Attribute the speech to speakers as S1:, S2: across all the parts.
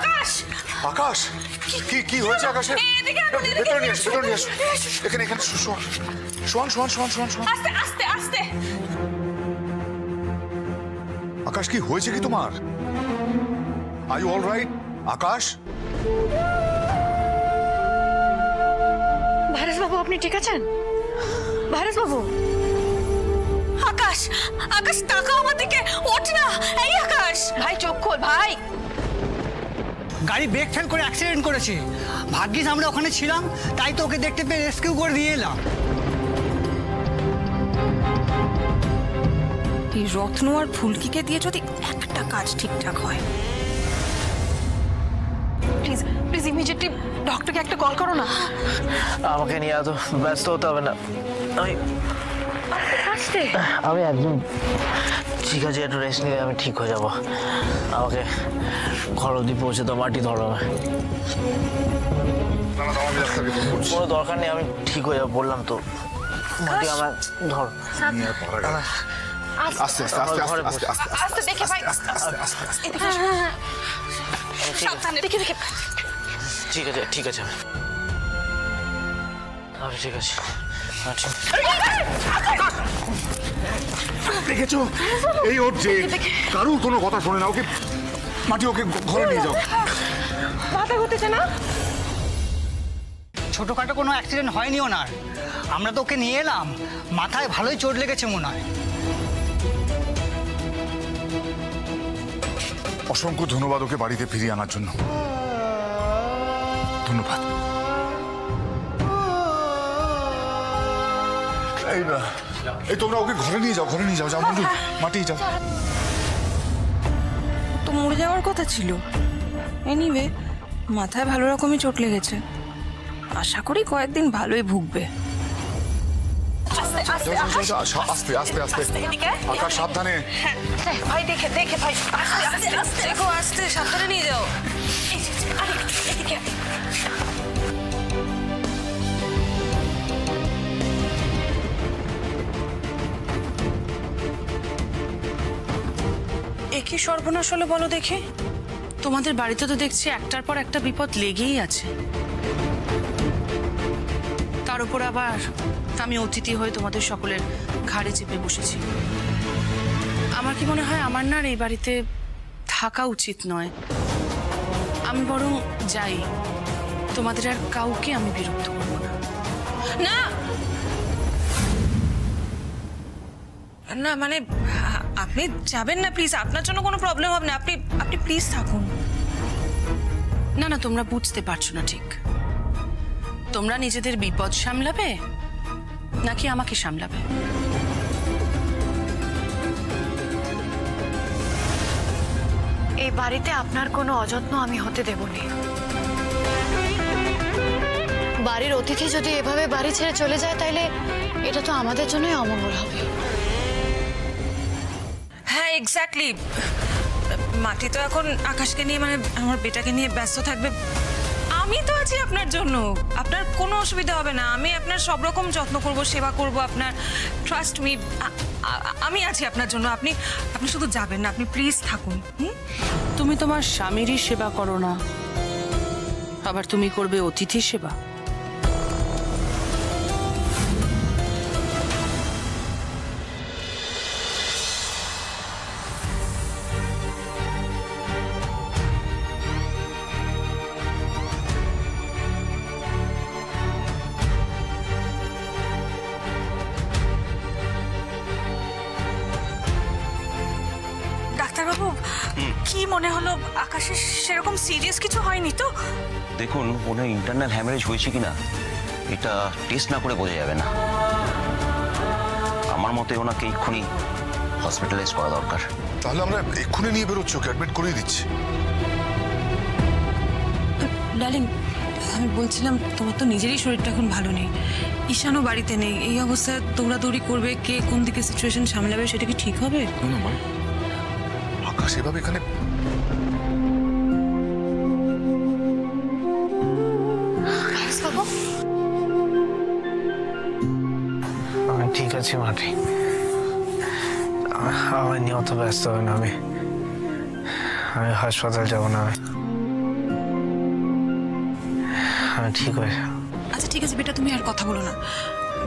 S1: আকাশ
S2: আকাশ কি কি হয়েছে আকাশে? ভেতরে নিয়ে আসো, ভেতরে নিয়ে আসো। এখানে এখানে শোন শোন শোন শোন শোন।
S1: আস্তে আস্তে আস্তে।
S2: আকাশ কি হয়েছে কি তোমার? Are you all right Akash?
S1: Virus বাবু আপনি ঠিক আছেন? ভাইরাস বাবু। আকাশ আকাশ তাকাও আমার দিকে, ওঠ না। এই আকাশ ভাই চোখ খোল ভাই।
S3: গাড়ি ব্রেক ফেল করে অ্যাক্সিডেন্ট করেছে। ভাগ্যিস আমরা ওখানে ছিলাম, তাই তো ওকে দেখতে পেয়ে রেস্কিউ করে দিয়ে এলাম।
S1: এই রত্ন আর ফুলকিকে দিয়ে যদি একটা কাজ ঠিকঠাক হয়। প্লিজ প্লিজ ইমিডিয়েটলি ডক্টরকে একটা কল করো না।
S4: আমাকে নিয়ে এত ব্যস্ত হতে হবে না। আমি একদম ঠিক আছে, একটু রেস্ট নিলে আমি ঠিক হয়ে যাবো। আমাকে ঘর অবধি পৌঁছে তো মাটি ধরো। কোনো দরকার নেই, আমি ঠিক হয়ে যাবো বললাম তো। মাটি আমার ধর।
S2: আস্তে আস্তে আস্তে আস্তে আস্তে
S1: আস্তে দেখে ভাই। সাবধানে দেখে দেখে।
S4: ঠিক আছে ঠিক আছে, আমি ঠিক আছে।
S2: দেখেছো এই ওর যে কারুর কোনো কথা শোনে না। ওকে মাটি, ওকে ঘরে নিয়ে যাও।
S1: মাথা ঘুরতেছে না?
S3: ছোটখাটো কোনো অ্যাক্সিডেন্ট হয়নি ওনার। আমরা তো ওকে নিয়ে এলাম, মাথায় ভালোই চোট লেগেছে মনে হয়।
S2: অসংখ্য ধন্যবাদ ওকে বাড়িতে ফিরিয়ে আনার জন্য। ধন্যবাদ। এই তোমরা ওকে ঘরে নিয়ে যাও, ঘরে নিয়ে যাও। যাও বন্ধু, মাটি যাও।
S1: তো মরে যাওয়ার কথা ছিল। এনিওয়ে মাথায় ভালো রকমই চোট লেগেছে, আশা করি কয়েকদিন ভালোই ভুগবে।
S2: আস্তে আস্তে আস্তে আকাশ সাবধানে।
S1: ভাই দেখে দেখে ভাই, আস্তে আস্তে দেখো, আস্তে সাবধানে নিয়ে যাও। এদিকে
S5: একই সর্বনাশ হলো বলো দেখি। তোমাদের বাড়িতে তো দেখছি একটার পর একটা বিপদ লেগেই আছে। তার উপর আবার আমি অতিথি হয়ে তোমাদের সকলের ঘাড়ে চেপে বসেছি। আমার কি মনে হয় আমার না এই বাড়িতে থাকা উচিত নয়। আমি বরং যাই, তোমাদের আর কাউকে আমি বিরক্ত করব না।
S1: না না মানে আপনি যাবেন না প্লিজ, আপনার জন্য কোনো প্রবলেম হবে না। আপনি আপনি প্লিজ থাকুন।
S5: না না, তোমরা বুঝতে পারছো না ঠিক। তোমরা নিজেদের বিপদ সামলাবে নাকি আমাকে সামলাবে?
S6: এই বাড়িতে আপনার কোনো অযত্ন আমি হতে দেবনি। বাড়ির অতিথি যদি এভাবে বাড়ি ছেড়ে চলে যায় তাইলে এটা তো আমাদের জন্যই অমঙ্গল হবে।
S1: হ্যাঁ এক্স্যাক্টলি। মাটি তো এখন আকাশকে নিয়ে মানে আমার বেটাকে নিয়ে ব্যস্ত থাকবে। আমি তো আছি আপনার জন্য, আপনার কোনো অসুবিধা হবে না। আমি আপনার সব রকম যত্ন করব, সেবা করব আপনার। ট্রাস্ট মি, আমি আছি আপনার জন্য। আপনি আপনি শুধু যাবেন না, আপনি প্লিজ থাকুন।
S5: তুমি তোমার স্বামীরই সেবা করো না, আবার তুমি করবে অতিথি সেবা?
S1: ডাক্তারবাবু কি মনে হলো? আকাশের সেরকম সিরিয়াস কিছু হয়নি তো?
S7: দেখুন, ওনার ইন্টারনাল হ্যামারেজ হয়েছে কিনা এটা টেস্ট না করে বোঝা যাবে না। আমার মতে ওনাকে এক্ষুনি হসপিটালাইজ করা দরকার।
S2: তাহলে আমরা এক্ষুনি নিয়ে বেরোচ্ছি, ওকে অ্যাডমিট করিয়ে দিচ্ছি।
S1: ডার্লিং আমি বলছিলাম তোমার তো নিজেরই শরীরটা এখন ভালো নেই, ঈশানও বাড়িতে নেই। এই অবস্থায় দৌড়াদৌড়ি করবে, কে কোন দিকে সিচুয়েশন সামলাবে সেটা কি ঠিক হবে?
S2: আকাশ এভাবে এখানে
S4: আমি ঠিক আছি মাটি, আমার নিয়ে অত ব্যস্ত হবে না। আমি হাসপাতাল যাবো না। আমি ঠিক হয়ে
S1: আচ্ছা ঠিক আছে বেটা, তুমি আর কথা বলো না।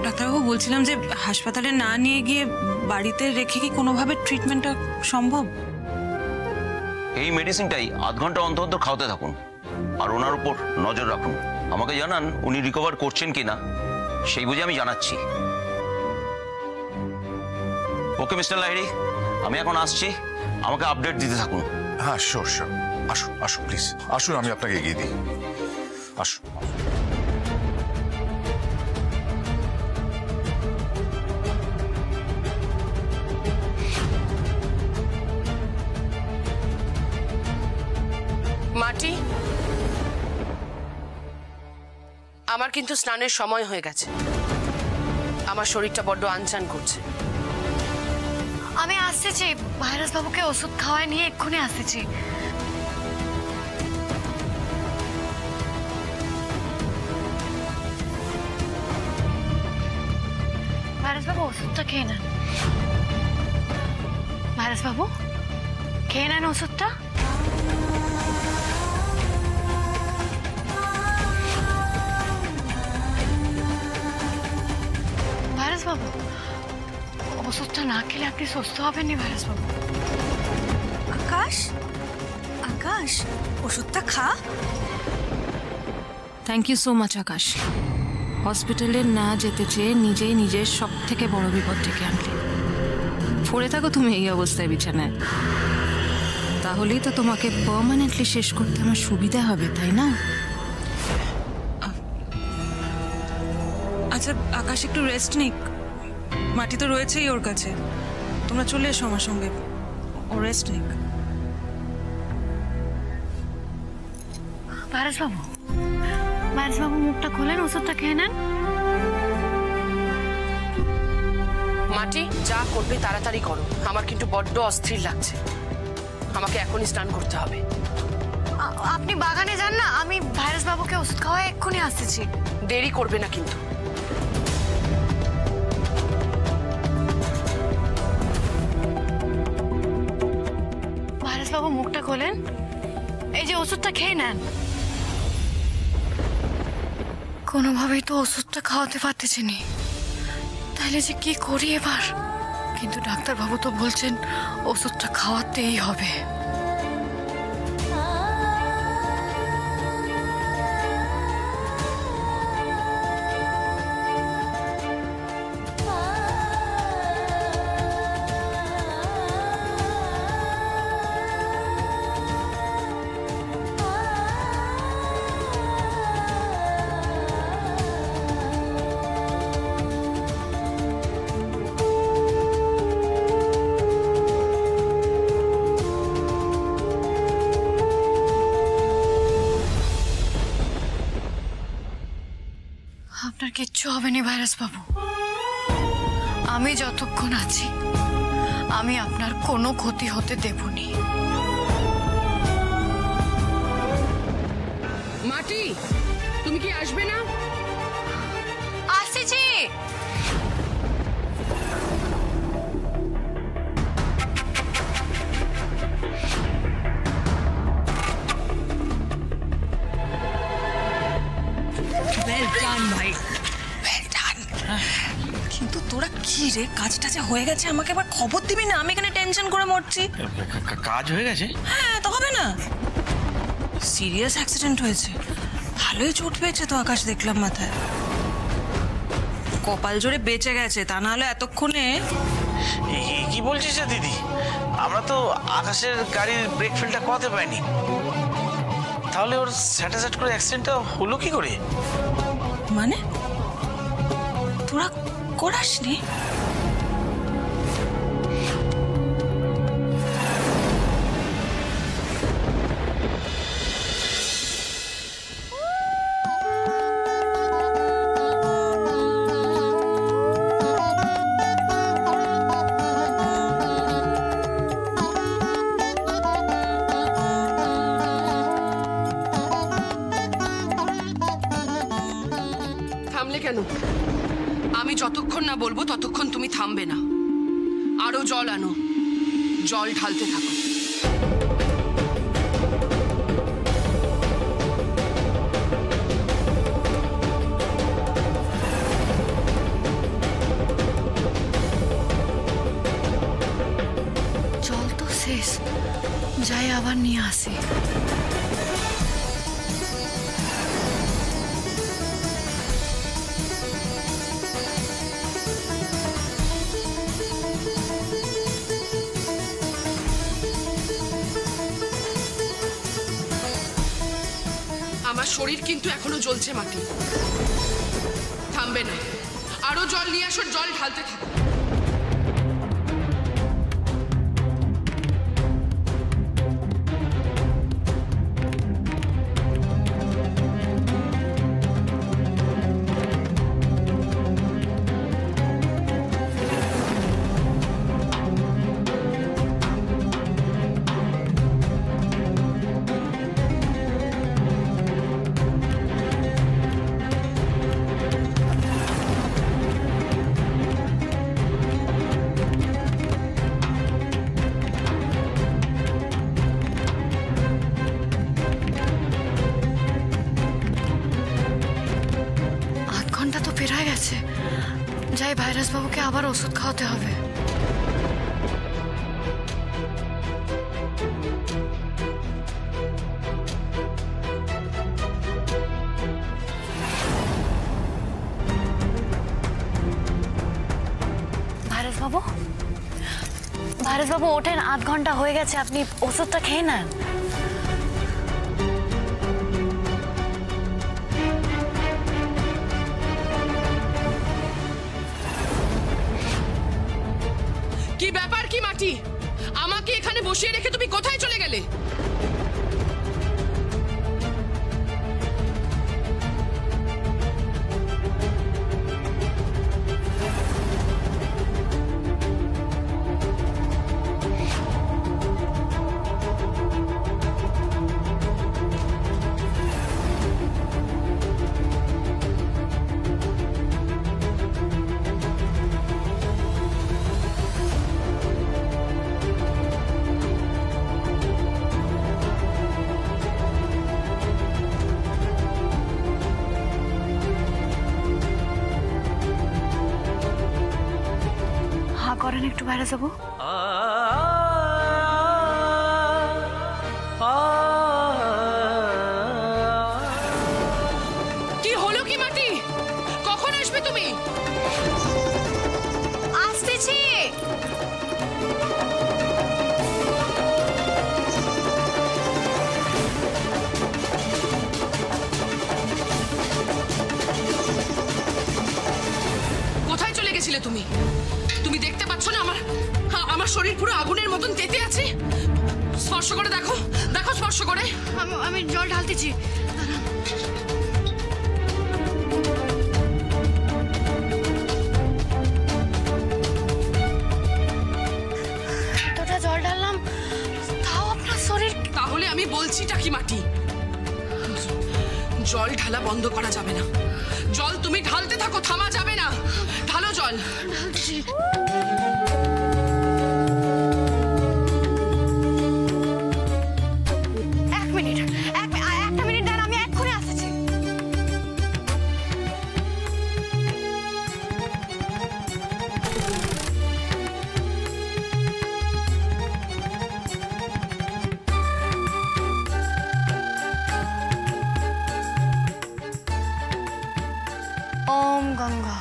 S1: ডাক্তারবাবু, বলছিলাম যে হাসপাতালে না নিয়ে গিয়ে বাড়িতে রেখে কি কোনোভাবে ট্রিটমেন্টটা সম্ভব?
S7: এই মেডিসিনটাই আধ ঘন্টা অন্তর অন্তর খাওয়াতে থাকুন, আর ওনার উপর নজর রাখুন। আমাকে জানান উনি রিকভার করছেন কিনা, সেই বুঝে আমি জানাচ্ছি। ওকে মিস্টার লাহিড়ী, আমি এখন আসছি, আমাকে আপডেট দিতে থাকুন।
S2: হ্যাঁ শিওর শিওর, আসুন আসুন প্লিজ আসুন, আমি আপনাকে এগিয়ে দিই, আসুন।
S5: মাটি, আমার কিন্তু স্নানের সময় হয়ে গেছে। আমার শরীরটা বড্ড আনচান করছে।
S6: আমি আসতেছি, ভাইরাস বাবুকে ওষুধ খাওয়ায় নিয়ে এক্ষুনি আসতেছি। ভাইরাস বাবু ওষুধটা খেয়ে নেন। ভাইরাস বাবু খেয়ে নেন ওষুধটা। ভাইরাস বাবু, ওষুধটা না খেলে আপনি সুস্থ হবেননি ভাইরাস বাবু।
S1: আকাশ, আকাশ ওষুধটা খা। থ্যাংক ইউ সো মাচ আকাশ। হসপিটালে না যেতে চেয়ে নিজেই নিজের সব থেকে বড় বিপদ থেকে আনলে। পড়ে থাকো তুমি এই অবস্থায় বিছানায়, তাহলেই তো তোমাকে পার্মানেন্টলি শেষ করতে আমার সুবিধা হবে, তাই না? আচ্ছা আকাশ একটু রেস্ট নিক, মাটি তো রয়েছেই ওর কাছে। তোমরা চলে এসো আমার সঙ্গে, ও রেস্ট নিক।
S6: ভাইরাস বাবু, ভাইরাস বাবু মুখটা খোলেন, ওষুধটা খেয়ে নেন।
S5: মাটি, যা করবে তাড়াতাড়ি করো, আমার কিন্তু বড্ড অস্থির লাগছে। আমাকে এখনই স্নান করতে হবে।
S6: আপনি বাগানে যান না, আমি ভাইরাস বাবুকে ওষুধ খাওয়ায় এক্ষুনি আসতেছি।
S5: দেরি করবে না কিন্তু।
S6: ভাইরাস বাবু মুখটা খোলেন, এই যে ওষুধটা খেয়ে নেন। কোনোভাবেই তো ওষুধটা খাওয়াতে পারতেছি নি, তাহলে যে কি করি এবার? কিন্তু ডাক্তারবাবু তো বলছেন ওষুধটা খাওয়াতেই হবে। আপনার কিচ্ছু হবে না ভাইরাস বাবু, আমি যতক্ষণ আছি আমি আপনার কোনো ক্ষতি হতে দেবনি।
S5: মাটি, তুমি কি আসবে না?
S6: আসছি।
S1: কিন্তু তোরা কি রে, কাজটা যে হয়ে গেছে আমাকে আবার খবর দিবি না? আমি এখানে টেনশন করে মরছি।
S4: কাজ হয়ে গেছে?
S1: হ্যাঁ তো হবে না, সিরিয়াস অ্যাক্সিডেন্ট হয়েছে। ভালোই চোট পেয়েছে তো আকাশ, দেখলাম মাথায়। কপাল জোরে বেঁচে গেছে, তা না হলে এতক্ষণে।
S4: কি বলছিস দিদি? আমরা তো আকাশের গাড়ির ব্রেক ফেলটা করাতে পারিনি, তাহলে ওর স্যাটাসাট করে অ্যাক্সিডেন্টটা হলো কি করে?
S1: মানে তোরা করাসনি?
S5: থামলে কেন? আমি যতক্ষণ না বলবো ততক্ষণ তুমি থামবে না। আরো জল আনো, জল ঢালতে থাকো।
S8: আমার শরীর কিন্তু এখনো জ্বলছে মাটি, থামবে না। আরো জল নিয়ে আসো, জল ঢালতে থাকো।
S6: যাই, ভাইরাস বাবুকে আবার ওষুধ খাওয়াতে হবে। ভাইরাস বাবু ওঠেন, 8 ঘন্টা হয়ে গেছে, আপনি ওষুধটা খেয়ে নেন।
S8: কি ব্যাপার কি মাটি? আমাকে এখানে বসিয়ে রেখে তুমি কোথায় চলে গেলে?
S6: করেন একটু, ভাইরাস বাবু।
S8: কি হলো কি মাটি? কখন আসবে তুমি?
S6: আসতেছি।
S8: কোথায় চলে গেছিলে তুমি? তুমি দেখতে পাচ্ছ না আমার শরীর পুরো আগুনের মতন তেতে আছে? স্পর্শ করে দেখো, দেখো স্পর্শ করে।
S6: আমি জল ঢালতেছি। এতটা জল ঢাললাম, তাও আপনার শরীর।
S8: তাহলে আমি বলছিটা কি মাটি? জল ঢালা বন্ধ করা যাবে না। জল তুমি ঢালতে থাকো, থামা যাবে না। ঢালো জল।
S6: ঢালছি। একটা মিনিট দাঁড়ান, আমি এক্ষুনি আসছি। ওম গঙ্গা,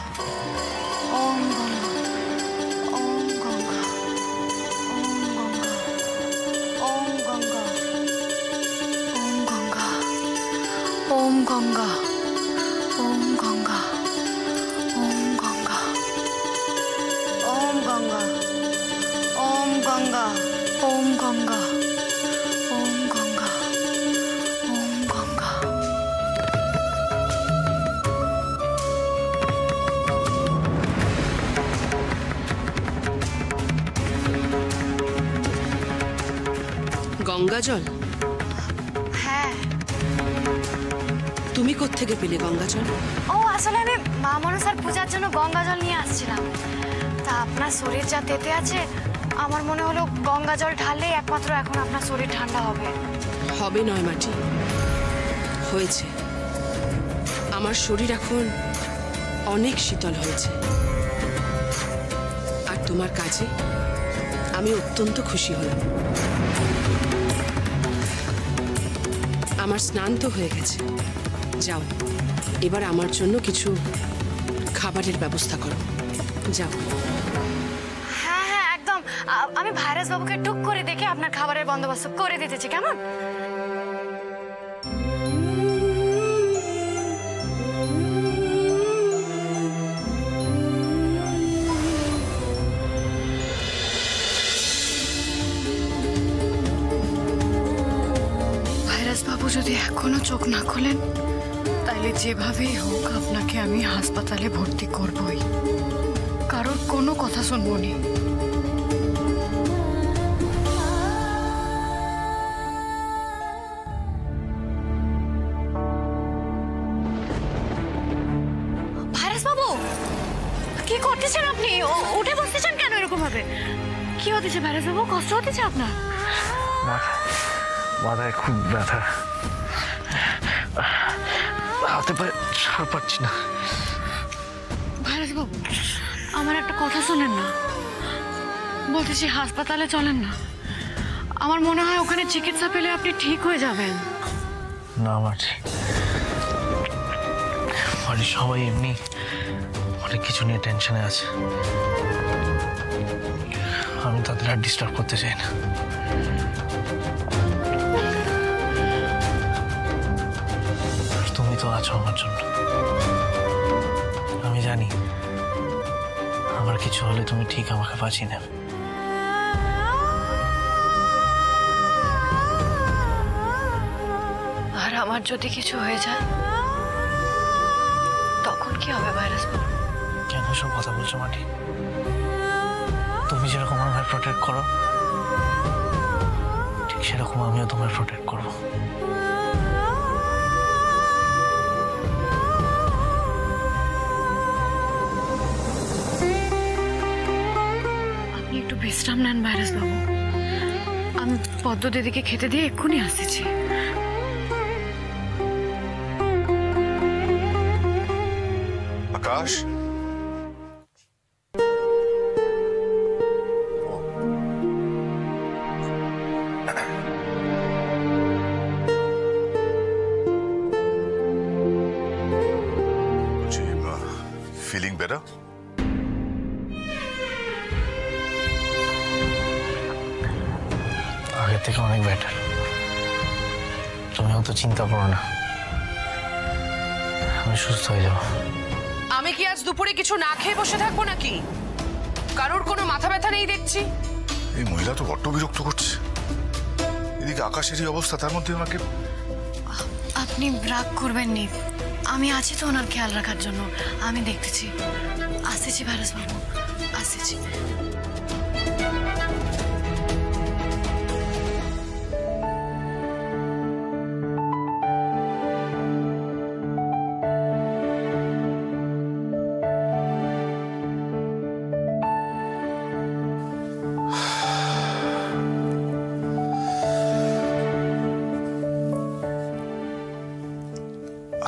S6: ওম গঙ্গা, ওম গঙ্গা, ওম গঙ্গা, ওম গঙ্গা, ওম গঙ্গা, ওম গঙ্গা, ওম গঙ্গা, ওম গঙ্গা, ওম গঙ্গা, ওম গঙ্গা, ওম গঙ্গা।
S8: গঙ্গা জল?
S6: হ্যাঁ।
S8: তুমি কোত্থেকে পেলে গঙ্গা জল?
S6: ও, আসলে আমি মা মনসার পূজার জন্য গঙ্গা জল নিয়ে আসছিলাম। তা আপনার শরীর যা তেতে আছে, আমার মনে হলো গঙ্গা জল ঢাললেই একমাত্র এখন আপনার শরীর ঠান্ডা হবে।
S8: হবে নয় মাটি, হয়েছে। আমার শরীর এখন অনেক শীতল হয়েছে। আর তোমার কাজে আমি অত্যন্ত খুশি হলাম। আমার স্নান তো হয়ে গেছে, যাও এবার আমার জন্য কিছু খাবারের ব্যবস্থা করো, যাও।
S6: হ্যাঁ হ্যাঁ, একদম। আমি ভাইরাস বাবুকে টুক করে দেখে আপনার খাবারের বন্দোবস্ত করে দিতেছি, কেমন? এখনো চোখ না খোলেন তাইলে যেভাবেই হোক আপনাকে আমি হাসপাতালে ভর্তি করবই, কারোর কোনো কথা শুনবো নি। ভাইরাস বাবু, কি করতেছেন আপনি? উঠে বসতেছেন কেন এরকম ভাবে? কি হতেছে ভাইরাস বাবু? কষ্ট হতেছে আপনার?
S4: মাথায় খুব ব্যথা, হাতে পায়ে ছাড় পাচ্ছি না।
S6: ভাইরাস বাবু, আমার একটা কথা শোনেন না। বলতেছি হাসপাতালে চলেন না, আমার মনে হয় ওখানে চিকিৎসা পেলে আপনি ঠিক হয়ে যাবেন।
S4: না মাটি, বাড়ির সবাই এমনি অনেক কিছু নিয়ে টেনশনে আছে, আমি তাদের আর ডিস্টার্ব করতে চাই না। তুমি তো আছো আমার জন্য, আমি জানি আমার কিছু হলে তুমি ঠিক আমাকে বাঁচিয়ে নেবে।
S6: আর আমার যদি কিছু হয়ে যায় তখন কি হবে ভাইরাস বাবু?
S4: কেন সব কথা বলছো মাটি? তুমি যেরকম আমায় প্রোটেক্ট করো ঠিক সেরকম আমিও তোমায় প্রোটেক্ট করবো।
S6: আপনি একটু বিশ্রাম নেন ভাইরাস বাবু, আমি পদ্ম দিদিকে খেতে দিয়ে এক্ষুনি আসতেছি।
S2: আকাশ, ফিলিং বেটার?
S4: আগের থেকে অনেক বেটার। তুমি অত চিন্তা করো না, আমি সুস্থ হয়ে যাবো।
S8: আমি কি আজ দুপুরে কিছু না খেয়ে বসে থাকবো নাকি? কারোর কোনো মাথা ব্যথা নেই দেখছি।
S2: এই মহিলা তো বড্ড বিরক্ত করছে। এদিকে আকাশের এই অবস্থা, তার মধ্যে ওনাকে।
S6: আপনি রাগ করবেন নি, আমি আছি তো ওনার খেয়াল রাখার জন্য, আমি দেখতেছি। আসতেছি ভাইরাস বাবু, আসতেছি।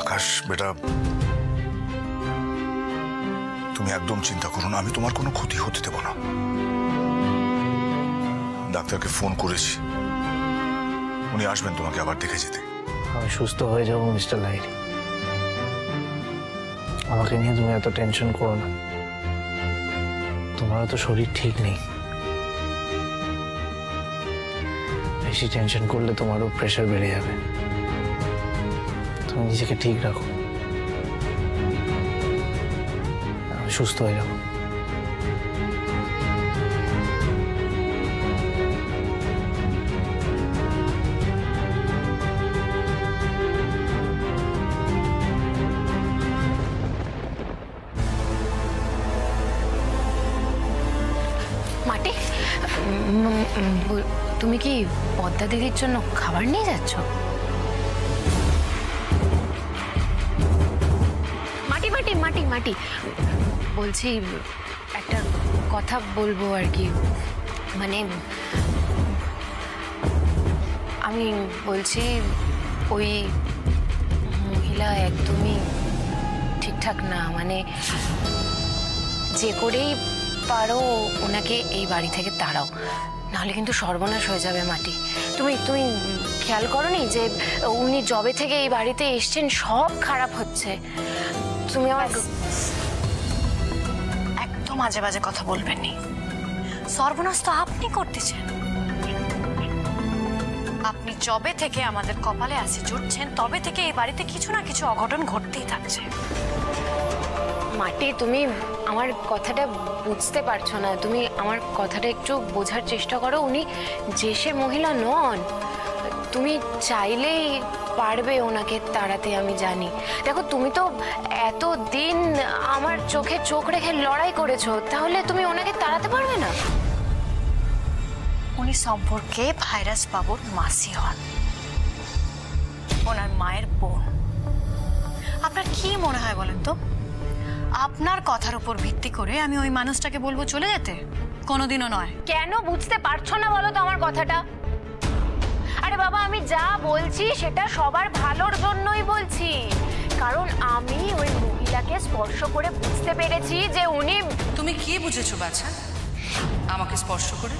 S2: আকাশ বেটা, তুমি একদম চিন্তা করো না, আমি তোমার কোনো ক্ষতি হতে দেব না। ডাক্তারকে ফোন করেছি, উনি আসবেন তোমাকে আবার দেখে যেতে।
S4: আমি সুস্থ হয়ে যাবো মিস্টার লাহিড়ী, আমাকে নিয়ে তুমি এত টেনশন করো না। তোমারও তো শরীর ঠিক নেই, বেশি টেনশন করলে তোমারও প্রেশার বেড়ে যাবে। তুমি নিজেকে ঠিক রাখো, আমি সুস্থ হয়ে যাবো।
S6: মাটি, তুমি কি পদ্মা দিদির জন্য খাবার নিয়ে যাচ্ছ? মাটি মাটি মাটি মাটি বলছি, একটা কথা বলবো আর কি। মানে আমি বলছি, ওই মহিলা একদমই ঠিকঠাক না। মানে যে করেই পারো ওনাকে এই বাড়ি থেকে তাড়াও, নাহলে কিন্তু সর্বনাশ হয়ে যাবে মাটি। তুমি তুমি খেয়াল করোনি যে উনি জবে থেকে এই বাড়িতে এসছেন সব খারাপ হচ্ছে? তুমি আমার একদম মাঝে মাঝে কথা বলবেন নি। সর্বনাশ তো আপনি করতেছেন। আপনি জবে থেকে আমাদের কপালে আসে জুটছেন, তবে থেকে এই বাড়িতে কিছু না কিছু অঘটন ঘটতেই থাকছে। মাটি, তুমি আমার কথাটা বুঝতে পারছো না। তুমি আমার কথাটা একটু বোঝার চেষ্টা করো। উনি যে সে মহিলা নন। তুমি চাইলেই পারবে ওনাকে তাড়াতে, আমি জানি। দেখো তুমি তো এতদিন আমার চোখে চোখ রেখে লড়াই করেছো, তাহলে তুমি ওনাকে তাড়াতে পারবে না?
S9: উনি সম্পর্কে ভাইরাস বাবুর মাসি হন, ওনার মায়ের বোন। আপনার কি মনে হয় বলেন তো, আপনার কথার উপর ভিত্তি করে আমি ওই মানুষটাকে বলবো চলে যেতে? কোনোদিনও নয়।
S6: কেন বুঝতে পারছো না বলো তো আমার কথাটা? আরে বাবা, আমি যা বলছি সেটা সবার ভালোর জন্যই বলছি। কারণ আমি ওই মহিলাকে স্পর্শ করে বুঝতে পেরেছি যে উনি...
S5: তুমি কি বুঝেছো বাছা আমাকে স্পর্শ করে?